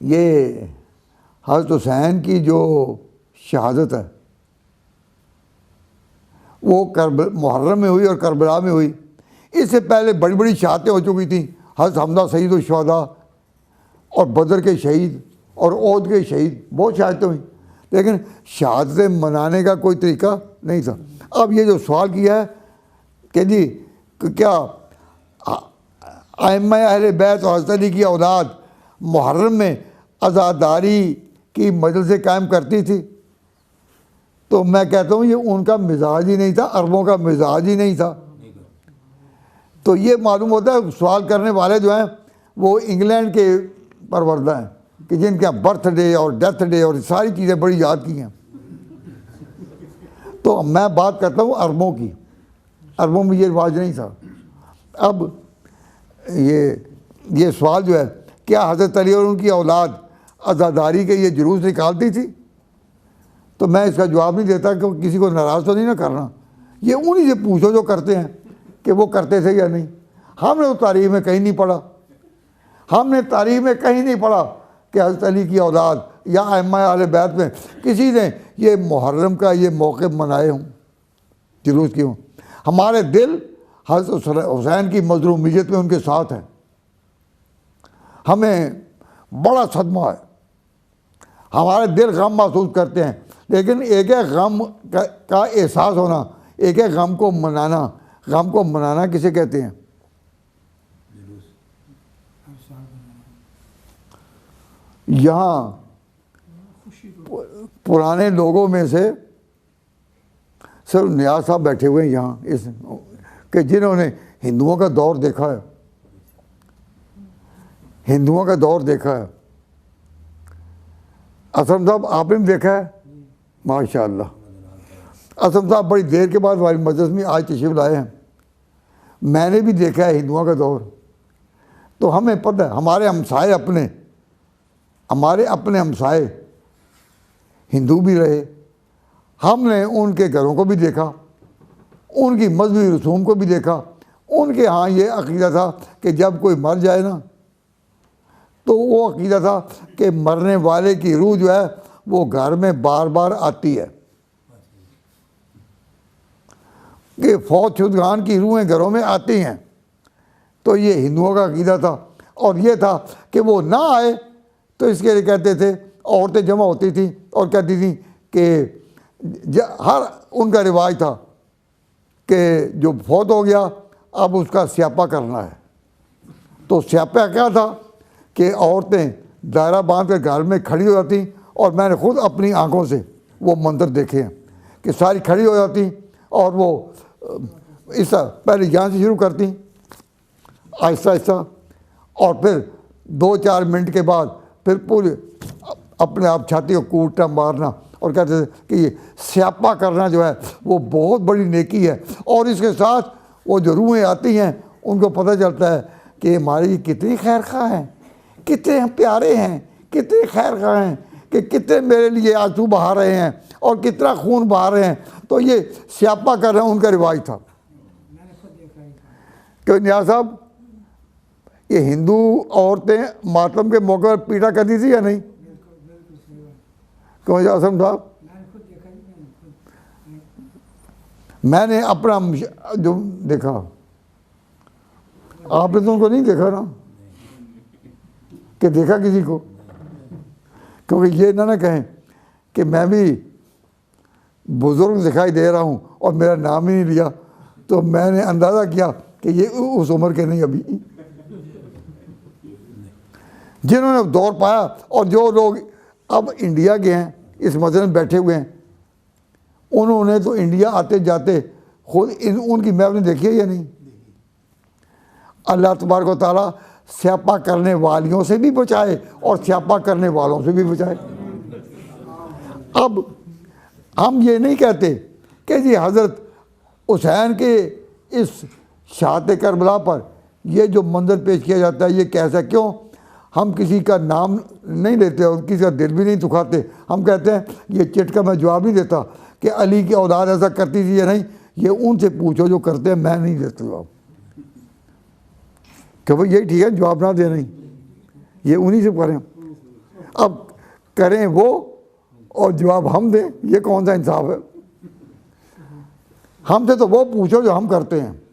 ये हज़रत हुसैन की जो शहादत है वो मुहर्रम में हुई और करबला में हुई। इससे पहले बड़ी बड़ी शहादतें हो चुकी थी। हज़रत हमजा सईद शुहदा और बदर के शहीद और ओहद के शहीद, बहुत शहादतें हुई, लेकिन शहादतें मनाने का कोई तरीका नहीं था। अब ये जो सवाल किया है कि जी क्या आइम्मा अहले बैत और हज़रत अली की औलाद मुहर्रम में अज़ादारी की मजलिसें कायम करती थी, तो मैं कहता हूँ ये उनका मिजाज ही नहीं था, अरबों का मिजाज ही नहीं था। तो ये मालूम होता है सवाल करने वाले जो हैं वो इंग्लैंड के परवरदा हैं कि जिनके यहाँ बर्थडे और डेथ डे और सारी चीज़ें बड़ी याद की हैं। तो मैं बात करता हूँ अरबों की। अरबों में ये रिवाज नहीं था। अब ये सवाल जो है, क्या हज़रत अली और उनकी औलाद अज़ादारी के ये जुलूस निकालती थी, तो मैं इसका जवाब नहीं देता कि किसी को नाराज़ तो नहीं ना करना। ये उन्हीं से पूछो जो करते हैं कि वो करते थे या नहीं। हमने तो तारीख़ में कहीं नहीं पढ़ा, हमने तारीख़ में कहीं नहीं पढ़ा कि हज़रत अली की औलाद या अइम्मा अहले बैत में किसी ने ये मुहर्रम का ये मौक़िफ़ मनाए हों, जुलूस किए हों। हमारे दिल हज़रत हुसैन की मज़लूमियत में उनके साथ हैं। हमें बड़ा सदमा है, हमारे दिल गम महसूस करते हैं, लेकिन एक एक गम का एहसास होना, एक एक गम को मनाना किसे कहते हैं? यहाँ पुराने लोगों में से सिर्फ नियाज़ साहब बैठे हुए हैं यहाँ इस कि जिन्होंने हिंदुओं का दौर देखा है, हिंदुओं का दौर देखा है। असम साहब आपने भी देखा है? माशाअल्लाह। असम साहब बड़ी देर के बाद हमारी मजलिस में आज तशरीफ लाए हैं। मैंने भी देखा है हिंदुओं का दौर। तो हमें पता है, हमारे अपने हमसाए हिंदू भी रहे, हमने उनके घरों को भी देखा, उनकी मजहबी रसूम को भी देखा। उनके यहाँ ये अक़ीदा था कि जब कोई मर जाए ना, तो वो अक़ीदा था कि मरने वाले की रूह जो है वो घर में बार बार आती है, कि फौत शुदगान की रूहें घरों में आती हैं। तो ये हिंदुओं का अक़ीदा था। और ये था कि वो ना आए तो इसके लिए कहते थे, औरतें जमा होती थी और कहती थी कि हर उनका रिवाज था कि जो फौत हो गया अब उसका स्यापा करना है। तो स्यापा क्या था कि औरतें दायरा बांध कर घर में खड़ी हो जाती, और मैंने खुद अपनी आंखों से वो मंजर देखे हैं कि सारी खड़ी हो जाती और वो इस पहले यहाँ से शुरू करती आहिस्ता आहिस्ता, और फिर 2-4 मिनट के बाद फिर पूरे अपने आप छाती को कूटना मारना, और कहते थे कि ये स्यापा करना जो है वो बहुत बड़ी नेकी है। और इसके साथ वो जो रूहें आती हैं उनको पता चलता है कि हमारी कितनी खैर खा हैं, कितने हम प्यारे हैं, कितने खैर खा हैं, कि कितने मेरे लिए आंसू बहा रहे हैं और कितना खून बहा रहे हैं। तो ये स्यापा करना उनका रिवाज था। क्यों नियाज़ साहब, ये हिंदू औरतें मातम के मौके पर पीटा करती थी या नहीं? क्यों आसम साहब? मैंने अपना जो देखा, आपने तो उनको नहीं देखा ना, कि देखा किसी को? क्योंकि ये ना कहें कि मैं भी बुज़ुर्ग दिखाई दे रहा हूँ और मेरा नाम ही नहीं लिया, तो मैंने अंदाज़ा किया कि ये उस उम्र के नहीं अभी, जिन्होंने दौर पाया। और जो लोग अब इंडिया के हैं, इस मसले में बैठे हुए हैं, उन्होंने तो इंडिया आते जाते खुद उनकी महफिल देखी है या नहीं? अल्लाह तबारक व तआला स्यापा करने वालियों से भी बचाए और स्यापा करने वालों से भी बचाए। अब हम ये नहीं कहते कि जी हज़रत हुसैन के इस शहादत करबला पर ये जो मंजर पेश किया जाता है ये कैसा, क्यों? हम किसी का नाम नहीं लेते और किसी का दिल भी नहीं दुखाते। हम कहते हैं ये चिट का मैं जवाब नहीं देता कि अली की औलाद ऐसा करती थी या नहीं, ये उनसे पूछो जो करते हैं, मैं नहीं देता जवाब। कि भाई यही ठीक है, जवाब ना देना ही, ये उन्हीं से करें। अब करें वो और जवाब हम दें, ये कौन सा इंसाफ है? हमसे तो वो पूछो जो हम करते हैं।